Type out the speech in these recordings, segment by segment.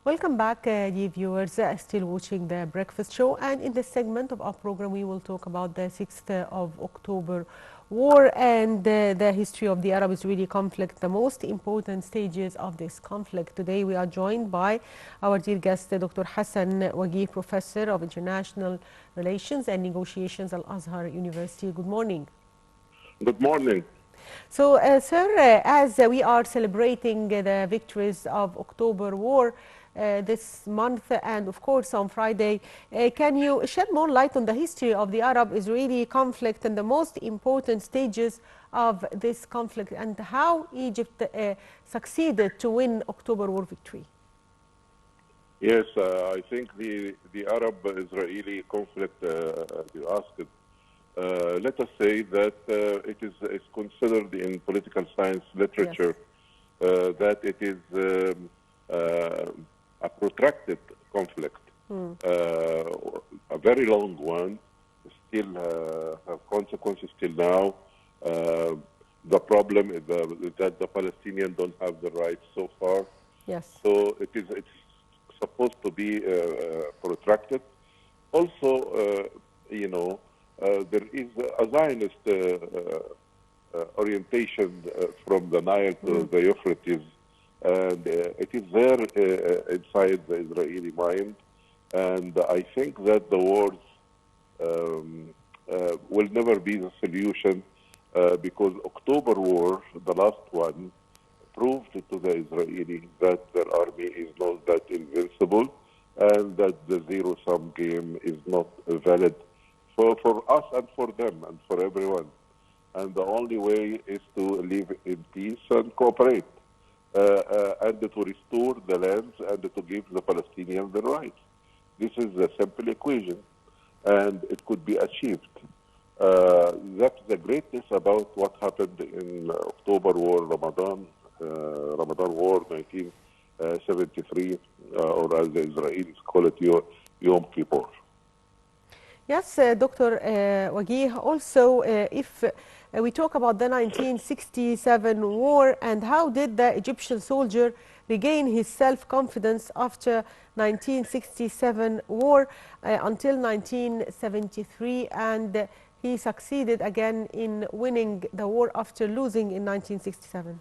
Welcome back, dear viewers, still watching the Breakfast Show. And in this segment of our program, we will talk about the 6th of October war and the history of the Arab-Israeli conflict, the most important stages of this conflict. Today, we are joined by our dear guest, Dr. Hassan Waguih, Professor of International Relations and Negotiations at Al-Azhar University. Good morning. Good morning. So, sir, as we are celebrating the victories of October War this month and, of course, on Friday, can you shed more light on the history of the Arab-Israeli conflict and the most important stages of this conflict and how Egypt succeeded to win October War victory? Yes, I think the Arab-Israeli conflict, as you asked, let us say that it is considered in political science literature that it is a protracted conflict, a very long one, still have consequences till now. The problem is that the Palestinians don't have the rights so far. Yes. So it's supposed to be protracted. Also, there is a Zionist orientation from the Nile to the Euphrates, and it is there inside the Israeli mind. And I think that the wars will never be the solution because October War, the last one, proved to the Israelis that their army is not that invincible and that the zero-sum game is not valid for us and for them and for everyone. And the only way is to live in peace and cooperate and to restore the lands and to give the Palestinians the rights. This is a simple equation and it could be achieved. That's the greatness about what happened in October War, Ramadan War 1973, or as the Israelis call it, Yom Kippur. Yes, Dr. Waguih, also if we talk about the 1967 war and how did the Egyptian soldier regain his self-confidence after 1967 war until 1973, and he succeeded again in winning the war after losing in 1967.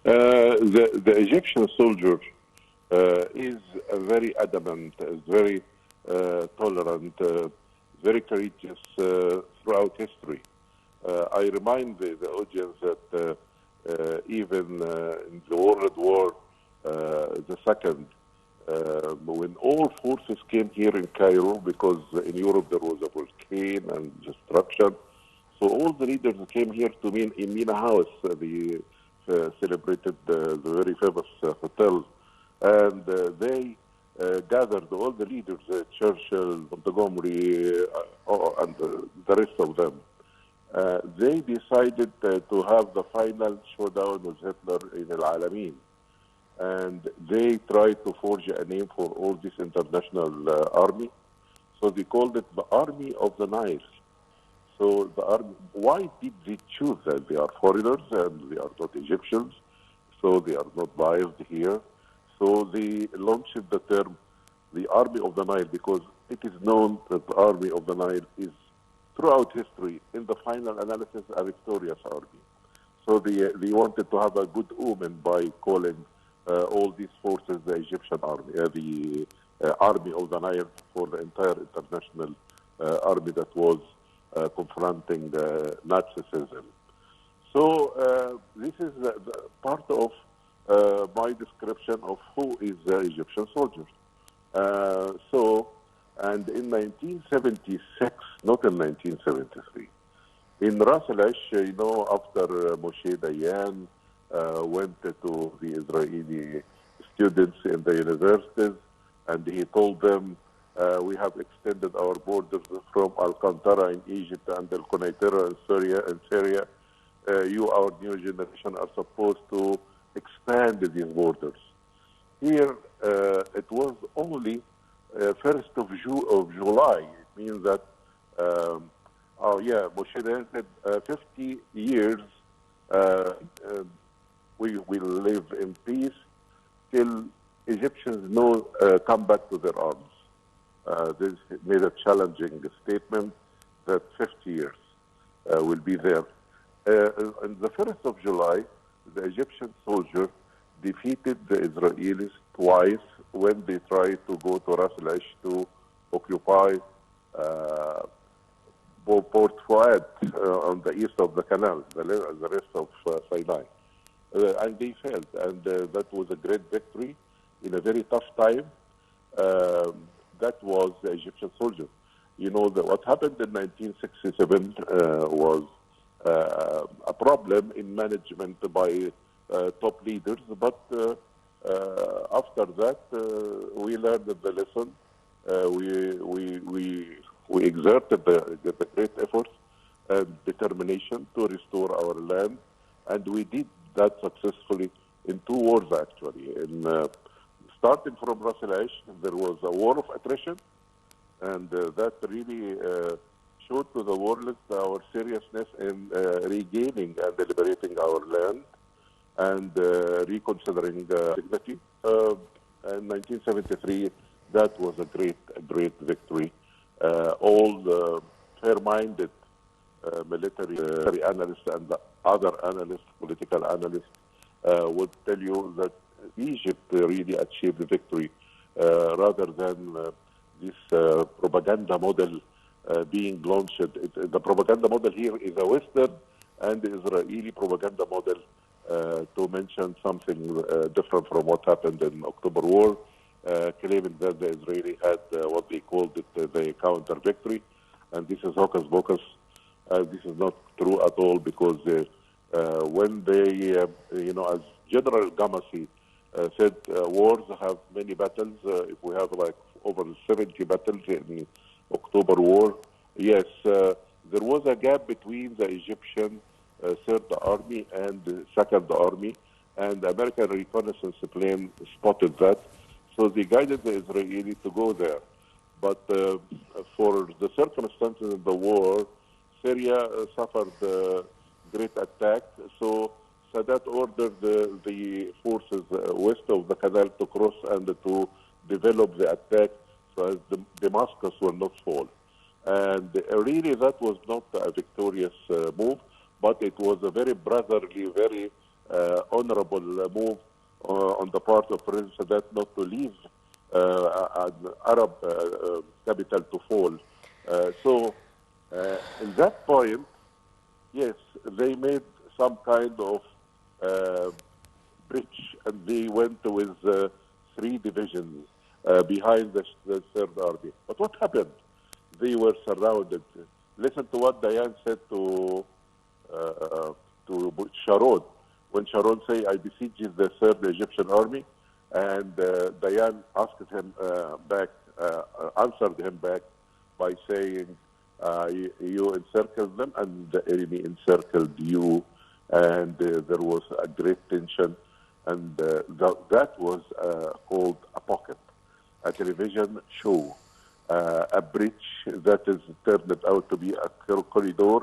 The Egyptian soldier is very adamant, is very tolerant, very courageous throughout history. I remind the audience that even in the World War II, when all forces came here in Cairo, because in Europe there was a volcano and destruction, so all the leaders came here to meet in Mina House, the celebrated the very famous hotel, and they gathered all the leaders, Churchill, Montgomery, and the rest of them. They decided to have the final showdown with Hitler in Al Alamein. And they tried to forge a name for all this international army. So they called it the Army of the Nile. So the army, why did they choose that? They are foreigners and they are not Egyptians, so they are not biased here. So they launched the term the Army of the Nile because it is known that the Army of the Nile is throughout history, in the final analysis, a victorious army. So they wanted to have a good omen by calling all these forces the Egyptian army, the Army of the Nile for the entire international army that was confronting Nazism. So this is part of my description of who is the Egyptian soldier. And in 1976, not in 1973, in Ras Al Ash, after Moshe Dayan went to the Israeli students in the universities, and he told them, we have extended our borders from Al-Qantara in Egypt and Al-Qunaitara in Syria. You, our new generation, are supposed to expand these borders. Here, it was only 1st of July. It means that, Moshe Dayan said 50 years we will live in peace till Egyptians come back to their arms. This made a challenging statement that 50 years will be there. On the 1st of July, the Egyptian soldier defeated the Israelis twice when they tried to go to Ras al-Ash to occupy Port Fouad on the east of the canal, the rest of Sinai. And they failed, and that was a great victory in a very tough time. That was the Egyptian soldier. You know, what happened in 1967 was a problem in management by top leaders, but after that, we learned the lesson. We exerted the great effort and determination to restore our land, and we did that successfully in 2 wars, actually. Starting from Ras al-Ash, there was a war of attrition, and that really showed to the world our seriousness in regaining and liberating our land and reconsidering dignity. In 1973, that was a great victory. All the fair-minded military analysts and the other analysts, political analysts, would tell you that Egypt really achieved the victory rather than this propaganda model being launched. The propaganda model here is a Western and Israeli propaganda model to mention something different from what happened in October War, claiming that the Israeli had what they called it the counter victory, and this is hocus pocus. This is not true at all, because when they, as General Gamasi said, wars have many battles. If we have like over 70 battles in October War, yes, there was a gap between the Egyptian Third Army and the Second Army, and the American reconnaissance plane spotted that, so they guided the Israeli to go there. But for the circumstances of the war, Syria suffered a great attack, so Sadat ordered the forces west of the canal to cross and to develop the attack so as Damascus will not fall. And really that was not a victorious move, but it was a very brotherly, very honorable move on the part of President Sadat not to leave an Arab capital to fall. So in that point, yes, they made some kind of bridge, and they went with 3 divisions behind the Third Army. But what happened? They were surrounded. Listen to what Dayan said to Sharon. When Sharon said, I beseech the Third Egyptian Army, and Dayan asked him back, answered him back by saying, you encircled them and the enemy encircled you, and there was a great tension, and that was called a pocket, a television show, a bridge that is turned out to be a corridor,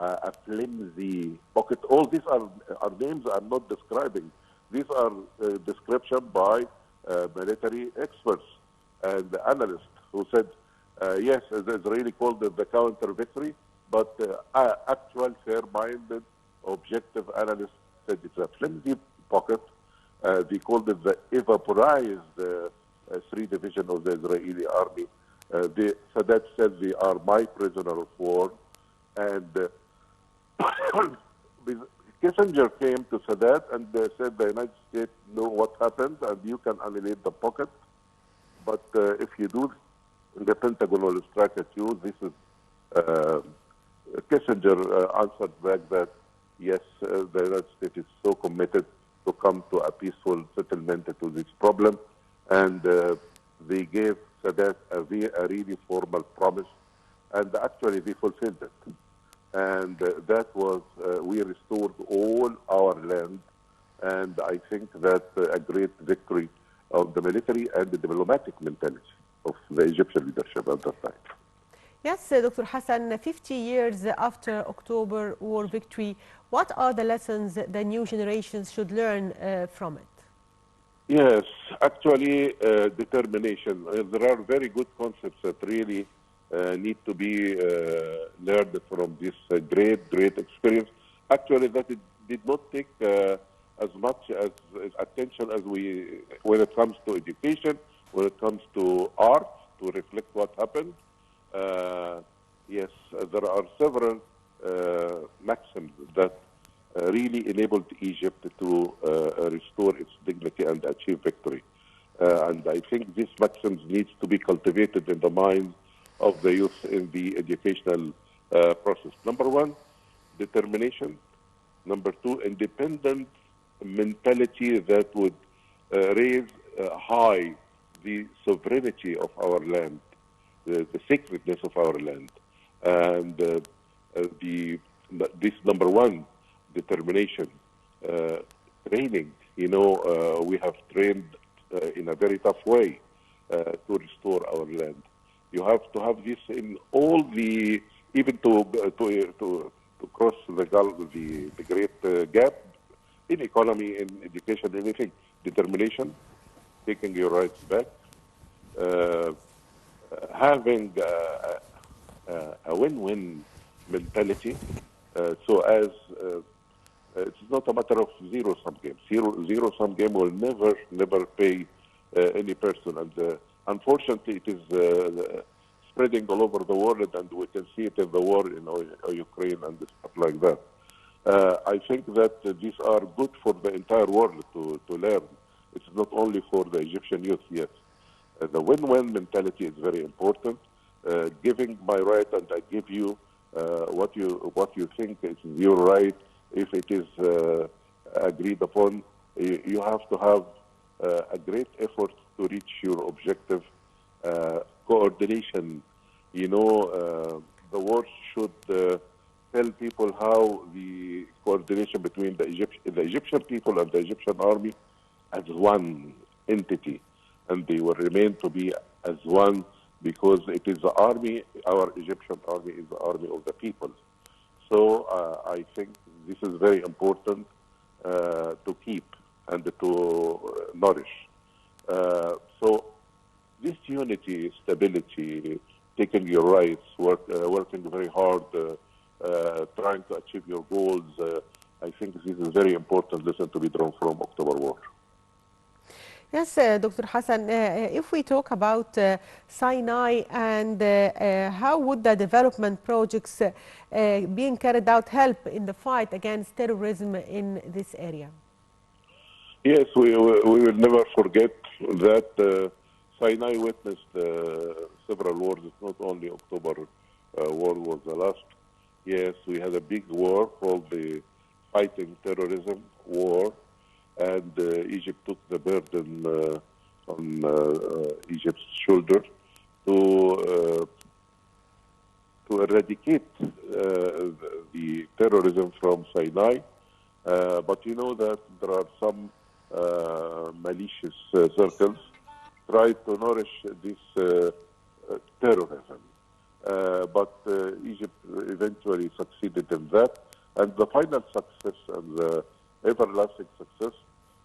a flimsy pocket. All these are names I'm not describing. These are description by military experts and analysts who said, yes, the Israeli called it the counter victory, but actual fair-minded, objective analysts said it's a flimsy pocket. They called it the evaporized 3 division of the Israeli army. Sadat said they are my prisoner of war, and Kissinger came to Sadat and said the United States know what happened and you can annihilate the pocket, but if you do, the Pentagon will strike at you. This is Kissinger answered back that yes, the United States is so committed to come to a peaceful settlement to this problem, and they gave Sadat a really formal promise, and actually they fulfilled it. And that was, we restored all our land, and I think that's a great victory of the military and the diplomatic mentality of the Egyptian leadership at that time. Yes, Dr. Hassan, 50 years after October War victory, what are the lessons the new generations should learn from it? Yes, Actually, determination. There are very good concepts that really need to be learned from this great experience. Actually, that it did not take as much as attention as when it comes to education, when it comes to art, to reflect what happened. Yes, there are several maxims that really enabled Egypt to restore its dignity and achieve victory. And I think these maxims needs to be cultivated in the minds of the youth in the educational process. Number one, determination. Number two, independent mentality that would raise high the sovereignty of our land, the sacredness of our land. And this number one, determination, training. We have trained in a very tough way to restore our land. You have to have this in all the, even to cross the gulf, the great gap in economy, in education, anything. Determination, taking your rights back, having a win-win mentality, so as it's not a matter of zero-sum game. Zero-sum game will never pay any person. And unfortunately, it is spreading all over the world, and we can see it in the war in Ukraine and stuff like that. I think that these are good for the entire world to learn. It's not only for the Egyptian youth, yes. The win-win mentality is very important. Giving my right, and I give you what you think is your right. If it is agreed upon, you have to have a great effort to reach your objective. Coordination. The war should tell people how the coordination between the Egyptian people and the Egyptian army as one entity, and they will remain to be as one, because it is the army, our Egyptian army is the army of the people. So I think this is very important to keep and to nourish. So this unity, stability, taking your rights, working very hard, trying to achieve your goals, I think this is a very important lesson to be drawn from October War. Yes, Dr. Hassan, if we talk about Sinai and how would the development projects being carried out help in the fight against terrorism in this area? Yes, we will never forget that Sinai witnessed several wars. It's not only October War was the last. Yes, we had a big war called the Fighting Terrorism War, and Egypt took the burden on Egypt's shoulder to eradicate the terrorism from Sinai. But you know that there are some malicious circles try to nourish this terrorism. But Egypt eventually succeeded in that, and the final success and the everlasting success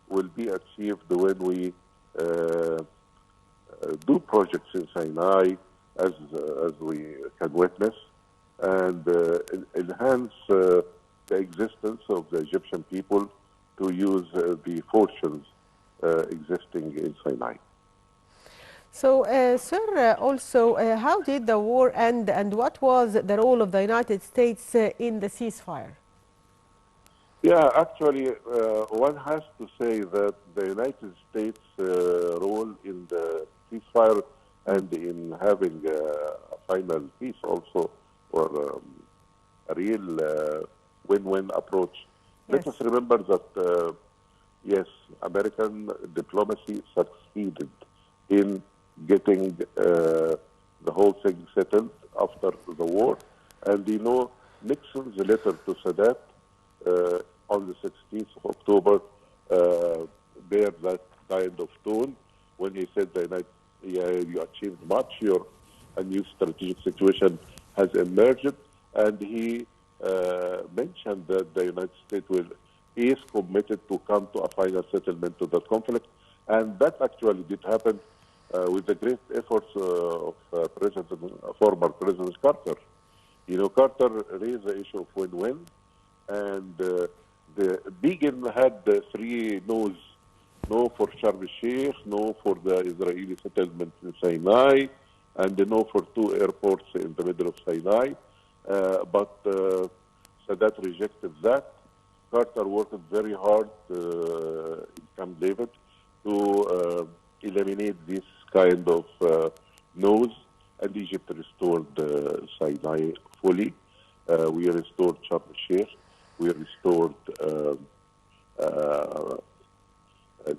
will be achieved when we do projects in Sinai, as we can witness, and enhance the existence of the Egyptian people to use the fortunes existing in Sinai. So, sir, also, how did the war end, and what was the role of the United States in the ceasefire? Yeah, actually, one has to say that the United States' role in the ceasefire and in having a final peace also, or a real win-win approach. Yes. Let us remember that, yes, American diplomacy succeeded in getting the whole thing settled after the war. And Nixon's letter to Sadat on the 16th of October bear that kind of tone when he said that you achieved much, a new strategic situation has emerged, and he mentioned that the United States is committed to come to a final settlement to the conflict, And that actually did happen with the great efforts of former President Carter. You know, Carter raised the issue of win-win, and the Begin had three no's: no for Sharm el-Sheikh, no for the Israeli settlement in Sinai, and no for two airports in the middle of Sinai. But Sadat rejected that. Carter worked very hard in Camp David to eliminate this kind of no's, and Egypt restored Sinai fully. We restored Sharm el-Sheikh. We restored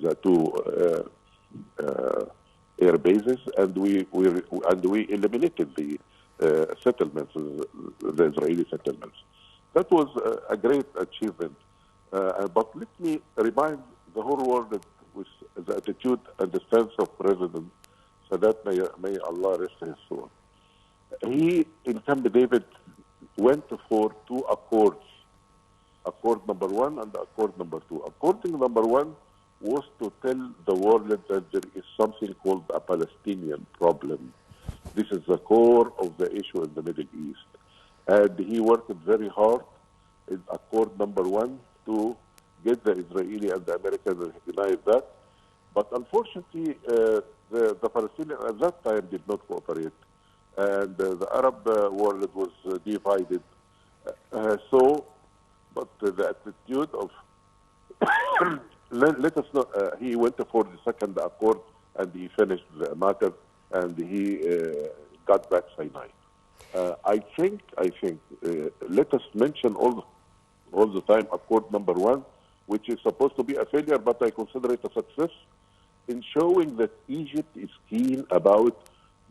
the two air bases, and we eliminated the settlements, the Israeli settlements. That was a great achievement. But let me remind the whole world that with the attitude and the stance of President Sadat, may Allah rest his soul. He, in Camp David, went for two accords. Accord number one and accord number two. Accord number one was to tell the world that there is something called a Palestinian problem. This is the core of the issue in the Middle East. And he worked very hard in accord number one to get the Israeli and the Americans to recognize that. But unfortunately, the Palestinians at that time did not cooperate. And the Arab world was divided. But the attitude of let us know, he went for the second accord, and he finished the matter, and he got back Sinai. I think. Let us mention all the time accord number one, which is supposed to be a failure, but I consider it a success in showing that Egypt is keen about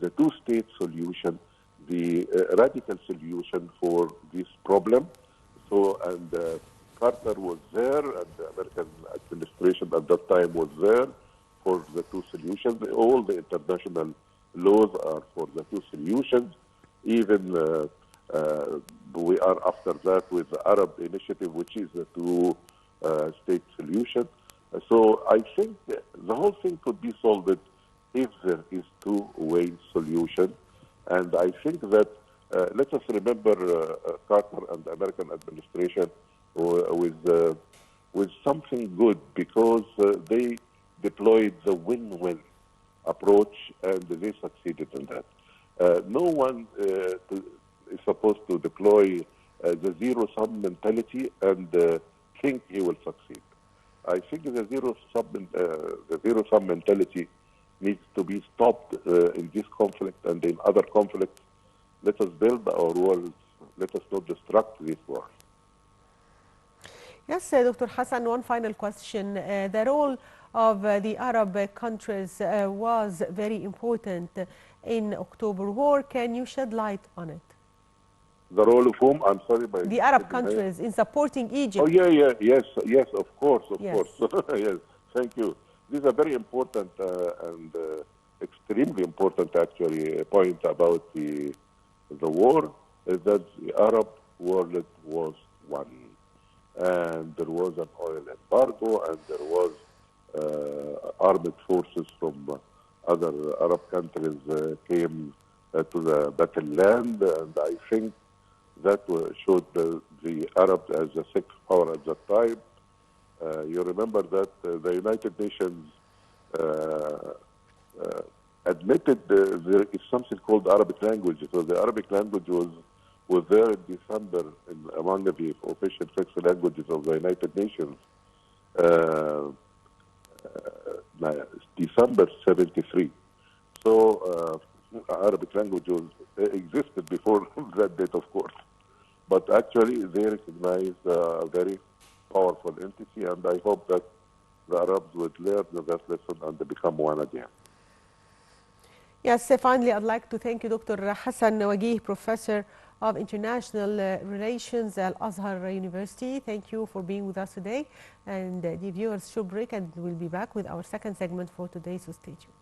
the two-state solution, the radical solution for this problem. So, and Carter was there, and the American administration at that time was there for the two solutions. All the international laws are for the two solutions. Even we are after that with the Arab initiative, which is the two-state solution. So I think the whole thing could be solved if there is two-way solution. And I think that let us remember Carter and the American administration with something good, because they deployed the win-win approach, and they succeeded in that. No one is supposed to deploy the zero-sum mentality and think he will succeed. I think the zero-sum mentality needs to be stopped in this conflict and in other conflicts. Let us build our world. Let us not destruct this world. Yes, Dr. Hassan, one final question. The role of the Arab countries was very important in October War. Can you shed light on it? The role of whom? I'm sorry. The Arab countries in supporting Egypt. Oh, yes, of course. Yes, thank you. This is a very important and extremely important, actually, point about the war, is that the Arab world was one. And there was an oil embargo, and there was armed forces from other Arab countries came to the battleland, and I think that showed the Arabs as a sixth power at that time. You remember that the United Nations admitted there is something called Arabic language. So the Arabic language was there in December among the official fixed languages of the United Nations. December 73. So Arabic language existed before that date, of course. But actually, they recognize a very powerful entity, and I hope that the Arabs would learn that lesson and become one again. Yes, finally, I'd like to thank you, Dr. Hassan Waguih, Professor of International Relations at Al-Azhar University. Thank you for being with us today. And the viewers should break, and we'll be back with our second segment for today, so stay tuned.